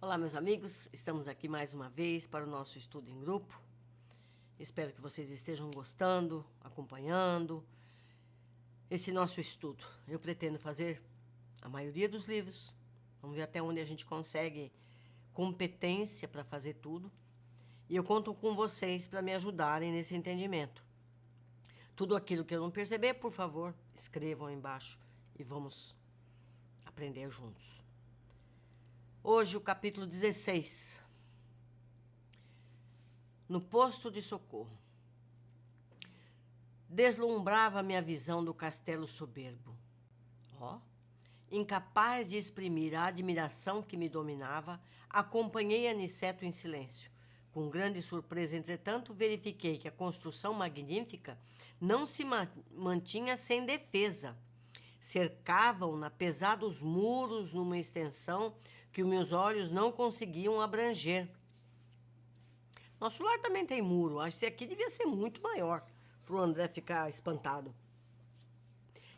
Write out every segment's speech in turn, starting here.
Olá, meus amigos, estamos aqui mais uma vez para o nosso estudo em grupo. Espero que vocês estejam gostando, acompanhando esse nosso estudo. Eu pretendo fazer a maioria dos livros. Vamos ver até onde a gente consegue competência para fazer tudo. E eu conto com vocês para me ajudarem nesse entendimento. Tudo aquilo que eu não perceber, por favor, escrevam aí embaixo e vamos aprender juntos. Hoje, o capítulo 16. No posto de socorro. Deslumbrava-me a visão do castelo soberbo. Incapaz de exprimir a admiração que me dominava, acompanhei Aniceto em silêncio. Com grande surpresa, entretanto, verifiquei que a construção magnífica não se mantinha sem defesa. Cercavam-na pesados muros numa extensão que os meus olhos não conseguiam abranger. Nosso lar também tem muro. Acho que esse aqui devia ser muito maior para o André ficar espantado.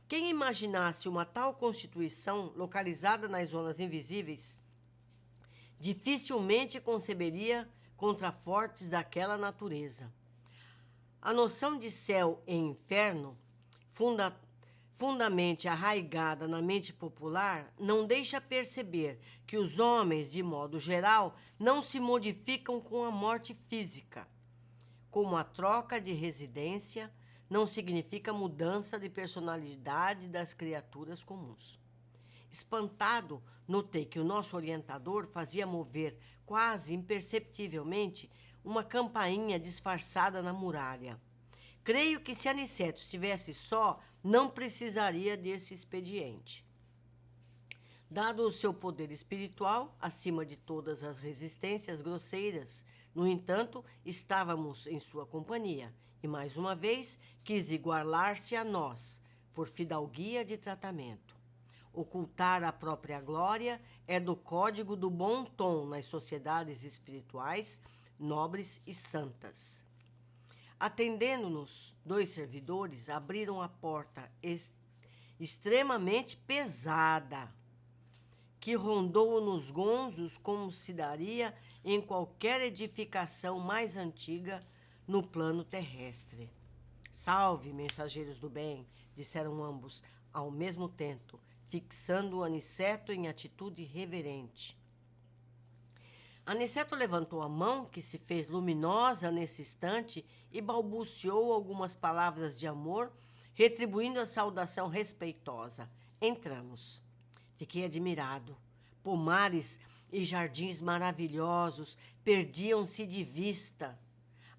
Quem imaginasse uma tal constituição localizada nas zonas invisíveis dificilmente conceberia contrafortes daquela natureza. A noção de céu e inferno, fundamente arraigada na mente popular, não deixa perceber que os homens, de modo geral, não se modificam com a morte física. Como a troca de residência não significa mudança de personalidade das criaturas comuns. Espantado, notei que o nosso orientador fazia mover, quase imperceptivelmente, uma campainha disfarçada na muralha. Creio que se Aniceto estivesse só, não precisaria desse expediente. Dado o seu poder espiritual, acima de todas as resistências grosseiras, no entanto, estávamos em sua companhia, e mais uma vez quis igualar-se a nós, por fidalguia de tratamento. Ocultar a própria glória é do código do bom tom nas sociedades espirituais, nobres e santas. Atendendo-nos, 2 servidores abriram a porta extremamente pesada, que rondou nos gonzos como se daria em qualquer edificação mais antiga no plano terrestre. Salve, mensageiros do bem, disseram ambos, ao mesmo tempo, fixando o Aniceto em atitude reverente. Aniceto levantou a mão, que se fez luminosa nesse instante, e balbuciou algumas palavras de amor, retribuindo a saudação respeitosa. Entramos. Fiquei admirado. Pomares e jardins maravilhosos perdiam-se de vista.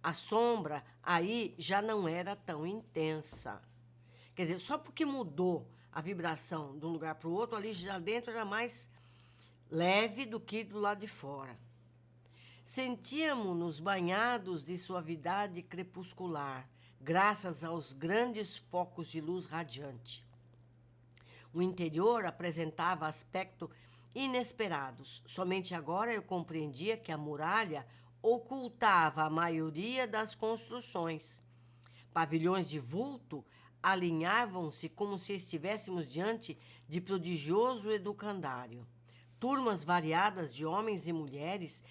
A sombra aí já não era tão intensa. Quer dizer, só porque mudou a vibração de um lugar para o outro, ali já dentro era mais leve do que do lado de fora. Sentíamos-nos banhados de suavidade crepuscular, graças aos grandes focos de luz radiante. O interior apresentava aspecto inesperados. Somente agora eu compreendia que a muralha ocultava a maioria das construções. Pavilhões de vulto alinhavam-se como se estivéssemos diante de prodigioso educandário. Turmas variadas de homens e mulheres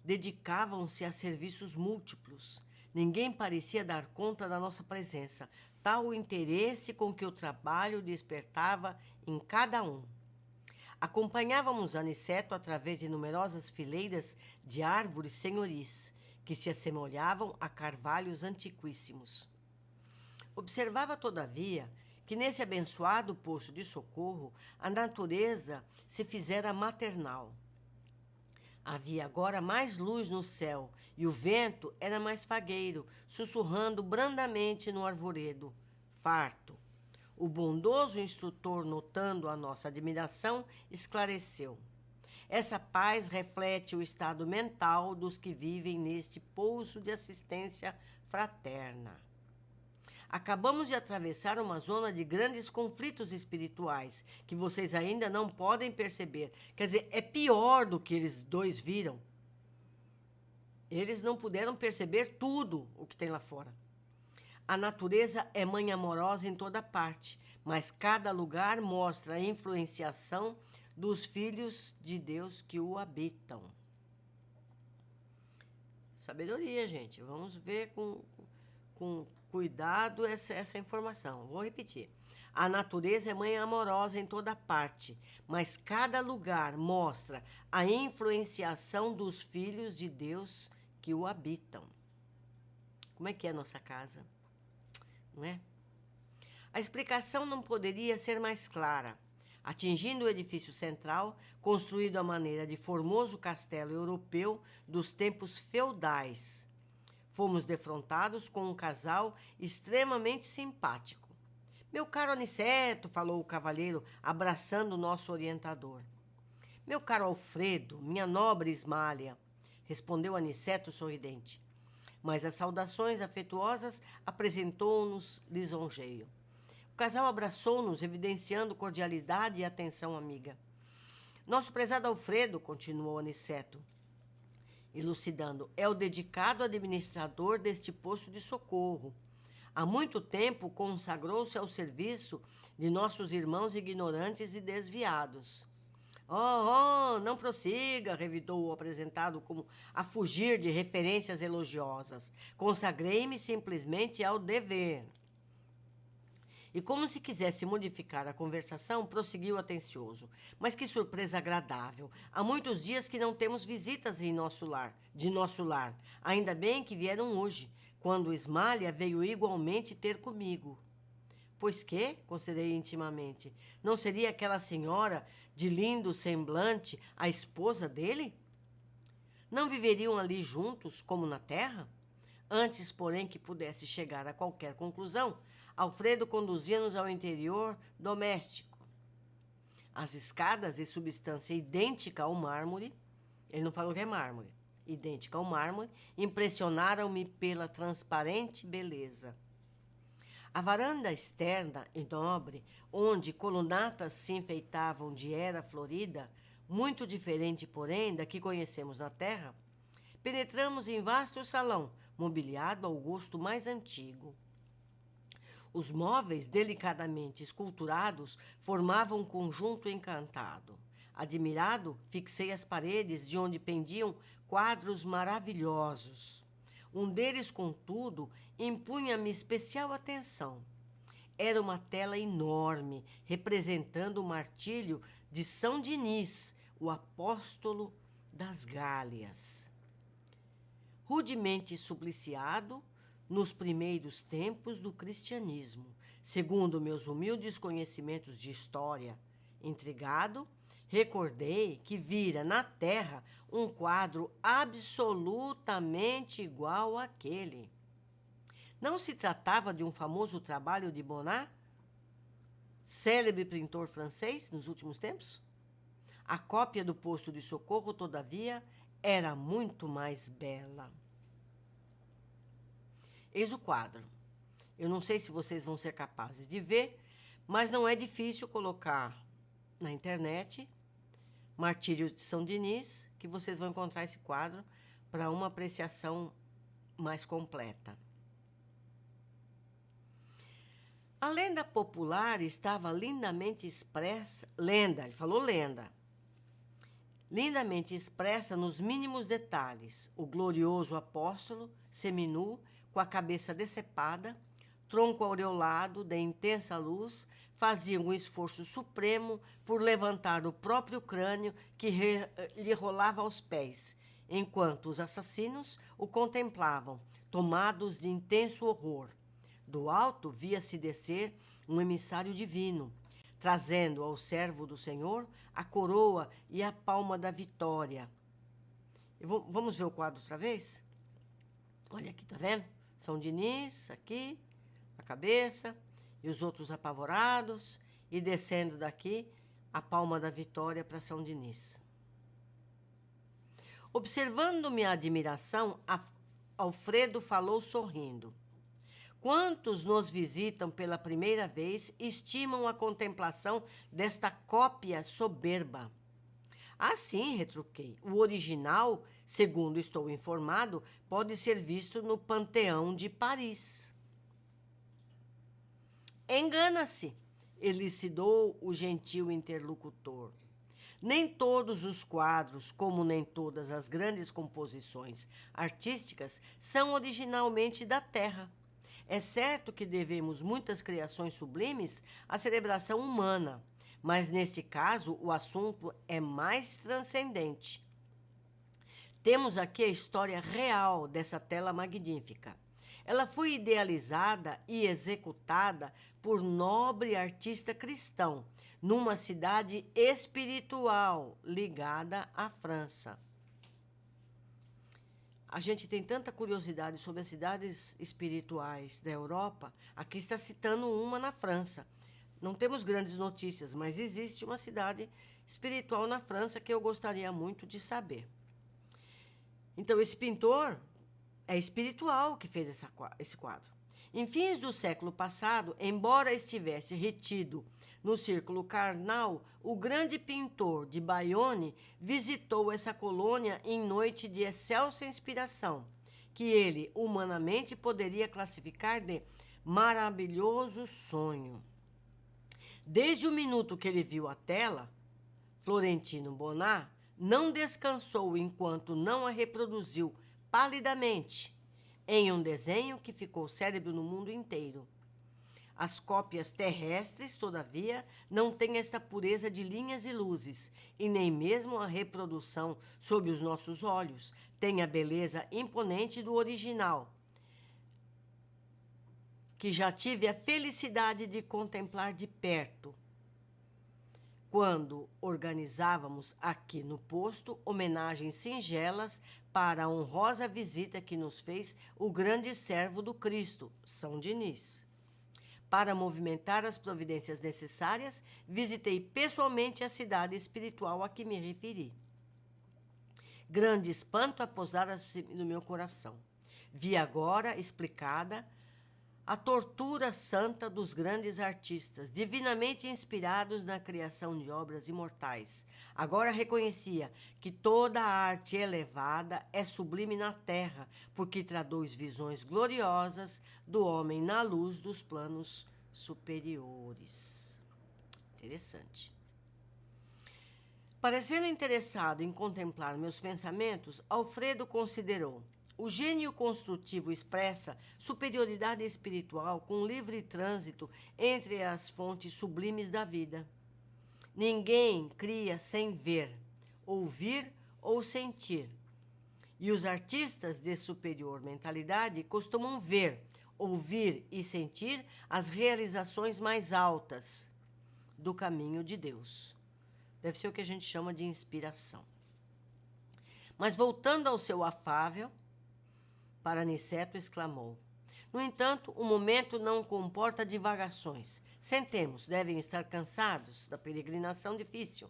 dedicavam-se a serviços múltiplos. Ninguém parecia dar conta da nossa presença, tal o interesse com que o trabalho despertava em cada um. Acompanhávamos Aniceto através de numerosas fileiras de árvores senhoris, que se assemelhavam a carvalhos antiquíssimos. Observava, todavia, que nesse abençoado posto de socorro a natureza se fizera maternal. Havia agora mais luz no céu, e o vento era mais fagueiro, sussurrando brandamente no arvoredo, farto. O bondoso instrutor, notando a nossa admiração, esclareceu. Essa paz reflete o estado mental dos que vivem neste pouso de assistência fraterna. Acabamos de atravessar uma zona de grandes conflitos espirituais, que vocês ainda não podem perceber. Quer dizer, é pior do que eles dois viram. Eles não puderam perceber tudo o que tem lá fora. A natureza é mãe amorosa em toda parte, mas cada lugar mostra a influenciação dos filhos de Deus que o habitam. Sabedoria, gente. Vamos ver com cuidado essa informação. Vou repetir. A natureza é mãe amorosa em toda parte, mas cada lugar mostra a influenciação dos filhos de Deus que o habitam. Como é que é a nossa casa? Não é? A explicação não poderia ser mais clara. Atingindo o edifício central, construído à maneira de formoso castelo europeu dos tempos feudais, fomos defrontados com um casal extremamente simpático. Meu caro Aniceto, falou o cavalheiro, abraçando o nosso orientador. Meu caro Alfredo, minha nobre Ismália, respondeu Aniceto sorridente. Mas as saudações afetuosas apresentou-nos lisonjeio. O casal abraçou-nos, evidenciando cordialidade e atenção amiga. Nosso prezado Alfredo, continuou Aniceto, elucidando, é o dedicado administrador deste posto de socorro. Há muito tempo consagrou-se ao serviço de nossos irmãos ignorantes e desviados. Oh, não prossiga, revidou o apresentado como a fugir de referências elogiosas. Consagrei-me simplesmente ao dever. E como se quisesse modificar a conversação, prosseguiu atencioso. Mas que surpresa agradável. Há muitos dias que não temos visitas de nosso lar. Ainda bem que vieram hoje, quando Ismália veio igualmente ter comigo. Pois que, considerei intimamente, não seria aquela senhora de lindo semblante a esposa dele? Não viveriam ali juntos, como na terra? Antes, porém, que pudesse chegar a qualquer conclusão, Alfredo conduzia-nos ao interior doméstico. As escadas de substância idêntica ao mármore, ele não falou que é mármore, idêntica ao mármore, impressionaram-me pela transparente beleza. A varanda externa e nobre, onde colunatas se enfeitavam de era florida, muito diferente, porém, da que conhecemos na terra, penetramos em vasto salão, mobiliado ao gosto mais antigo. Os móveis, delicadamente esculturados, formavam um conjunto encantado. Admirado, fixei as paredes de onde pendiam quadros maravilhosos. Um deles, contudo, impunha-me especial atenção. Era uma tela enorme, representando o martírio de São Dinis, o apóstolo das Gálias. Rudemente supliciado nos primeiros tempos do cristianismo, segundo meus humildes conhecimentos de história. Intrigado, recordei que vira na terra um quadro absolutamente igual àquele. Não se tratava de um famoso trabalho de Bonnat, célebre pintor francês nos últimos tempos? A cópia do posto de socorro, todavia, era muito mais bela. Eis o quadro. Eu não sei se vocês vão ser capazes de ver, mas não é difícil colocar na internet Martírio de São Dinis, que vocês vão encontrar esse quadro para uma apreciação mais completa. A lenda popular estava lindamente expressa, ele falou lenda, lindamente expressa nos mínimos detalhes. O glorioso apóstolo, seminu, com a cabeça decepada, tronco aureolado de intensa luz, fazia um esforço supremo por levantar o próprio crânio que lhe rolava aos pés, enquanto os assassinos o contemplavam, tomados de intenso horror. Do alto via-se descer um emissário divino, trazendo ao servo do Senhor a coroa e a palma da vitória. Vamos ver o quadro outra vez? Olha aqui, tá vendo? São Dinis, aqui, a cabeça, e os outros apavorados, e descendo daqui, a palma da vitória para São Dinis. Observando minha admiração, Alfredo falou sorrindo. Quantos nos visitam pela primeira vez estimam a contemplação desta cópia soberba? Assim, retruquei, o original, segundo estou informado, pode ser visto no Panteão de Paris. Engana-se, elucidou o gentil interlocutor. Nem todos os quadros, como nem todas as grandes composições artísticas, são originalmente da terra. É certo que devemos muitas criações sublimes à celebração humana, mas neste caso o assunto é mais transcendente. Temos aqui a história real dessa tela magnífica. Ela foi idealizada e executada por nobre artista cristão, numa cidade espiritual ligada à França. A gente tem tanta curiosidade sobre as cidades espirituais da Europa. Aqui está citando uma na França. Não temos grandes notícias, mas existe uma cidade espiritual na França que eu gostaria muito de saber. Então, esse pintor é espiritual que fez esse quadro. Em fins do século passado, embora estivesse retido no círculo carnal, o grande pintor de Bayonne visitou essa colônia em noite de excelsa inspiração, que ele humanamente poderia classificar de maravilhoso sonho. Desde o minuto que ele viu a tela, Florentino Bonnat não descansou enquanto não a reproduziu palidamente em um desenho que ficou célebre no mundo inteiro. As cópias terrestres, todavia, não têm esta pureza de linhas e luzes, e nem mesmo a reprodução sob os nossos olhos tem a beleza imponente do original, que já tive a felicidade de contemplar de perto, quando organizávamos aqui no posto homenagens singelas para a honrosa visita que nos fez o grande servo do Cristo, São Diniz. Para movimentar as providências necessárias, visitei pessoalmente a cidade espiritual a que me referi. Grande espanto apousara-se no meu coração. Vi agora explicada a tortura santa dos grandes artistas, divinamente inspirados na criação de obras imortais. Agora reconhecia que toda a arte elevada é sublime na terra, porque traduz visões gloriosas do homem na luz dos planos superiores. Interessante. Parecendo interessado em contemplar meus pensamentos, Alfredo considerou: o gênio construtivo expressa superioridade espiritual com livre trânsito entre as fontes sublimes da vida. Ninguém cria sem ver, ouvir ou sentir. E os artistas de superior mentalidade costumam ver, ouvir e sentir as realizações mais altas do caminho de Deus. Deve ser o que a gente chama de inspiração. Mas voltando ao seu afável, para Aniceto exclamou: no entanto, o momento não comporta divagações. Sentemos, devem estar cansados da peregrinação difícil.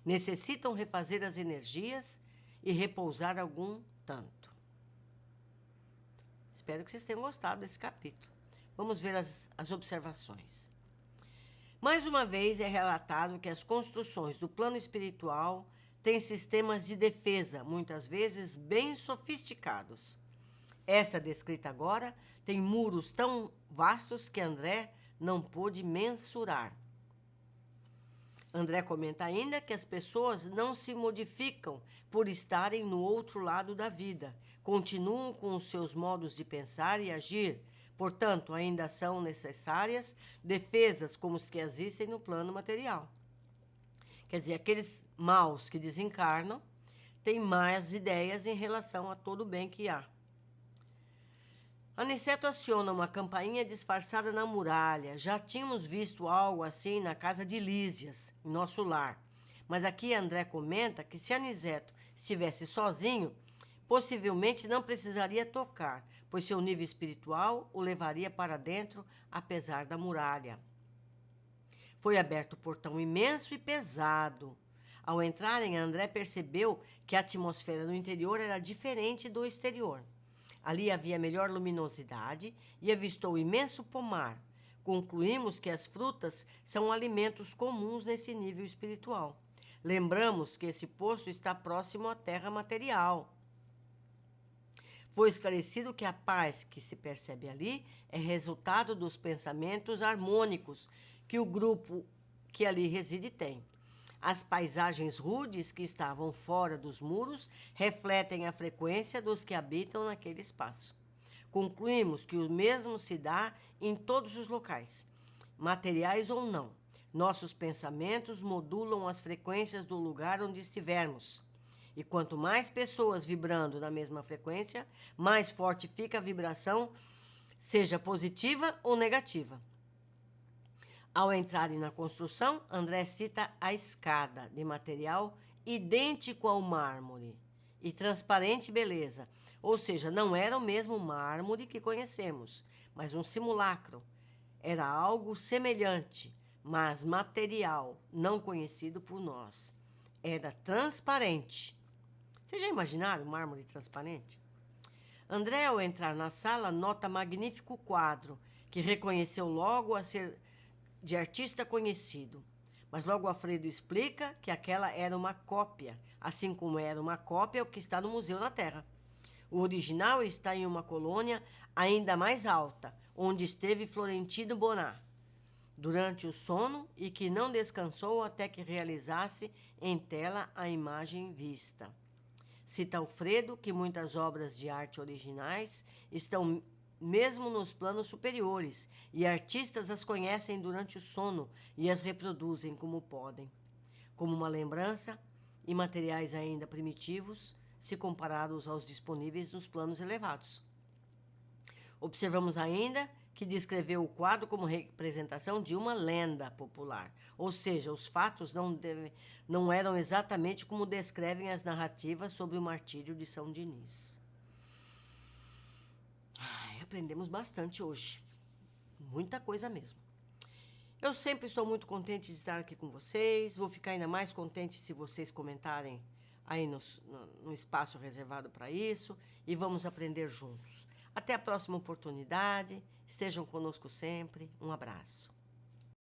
Necessitam refazer as energias e repousar algum tanto. Espero que vocês tenham gostado desse capítulo. Vamos ver as observações. Mais uma vez é relatado que as construções do plano espiritual têm sistemas de defesa, muitas vezes bem sofisticados. Esta descrita agora tem muros tão vastos que André não pôde mensurar. André comenta ainda que as pessoas não se modificam por estarem no outro lado da vida, continuam com os seus modos de pensar e agir, portanto, ainda são necessárias defesas como as que existem no plano material. Quer dizer, aqueles maus que desencarnam têm mais ideias em relação a todo o bem que há. Aniceto aciona uma campainha disfarçada na muralha. Já tínhamos visto algo assim na casa de Lísias, em nosso lar. Mas aqui André comenta que se Aniceto estivesse sozinho, possivelmente não precisaria tocar, pois seu nível espiritual o levaria para dentro, apesar da muralha. Foi aberto o portão imenso e pesado. Ao entrarem, André percebeu que a atmosfera no interior era diferente do exterior. Ali havia melhor luminosidade e avistou o imenso pomar. Concluímos que as frutas são alimentos comuns nesse nível espiritual. Lembramos que esse posto está próximo à terra material. Foi esclarecido que a paz que se percebe ali é resultado dos pensamentos harmônicos que o grupo que ali reside tem. As paisagens rudes que estavam fora dos muros refletem a frequência dos que habitam naquele espaço. Concluímos que o mesmo se dá em todos os locais, materiais ou não. Nossos pensamentos modulam as frequências do lugar onde estivermos. E quanto mais pessoas vibrando na mesma frequência, mais forte fica a vibração, seja positiva ou negativa. Ao entrarem na construção, André cita a escada, de material idêntico ao mármore e transparente beleza, ou seja, não era o mesmo mármore que conhecemos, mas um simulacro. Era algo semelhante, mas material, não conhecido por nós. Era transparente. Vocês já imaginaram mármore transparente? André, ao entrar na sala, nota magnífico quadro, que reconheceu logo a ser de artista conhecido. Mas logo Alfredo explica que aquela era uma cópia, assim como era uma cópia o que está no Museu na Terra. O original está em uma colônia ainda mais alta, onde esteve Florentino Bonat durante o sono e que não descansou até que realizasse em tela a imagem vista. Cita Alfredo que muitas obras de arte originais estão mesmo nos planos superiores, e artistas as conhecem durante o sono e as reproduzem como podem, como uma lembrança e materiais ainda primitivos, se comparados aos disponíveis nos planos elevados. Observamos ainda que descreveu o quadro como representação de uma lenda popular, ou seja, os fatos não eram exatamente como descrevem as narrativas sobre o martírio de São Dinis. Aprendemos bastante hoje, muita coisa mesmo. Eu sempre estou muito contente de estar aqui com vocês, vou ficar ainda mais contente se vocês comentarem aí no espaço reservado para isso, e vamos aprender juntos. Até a próxima oportunidade, estejam conosco sempre, um abraço.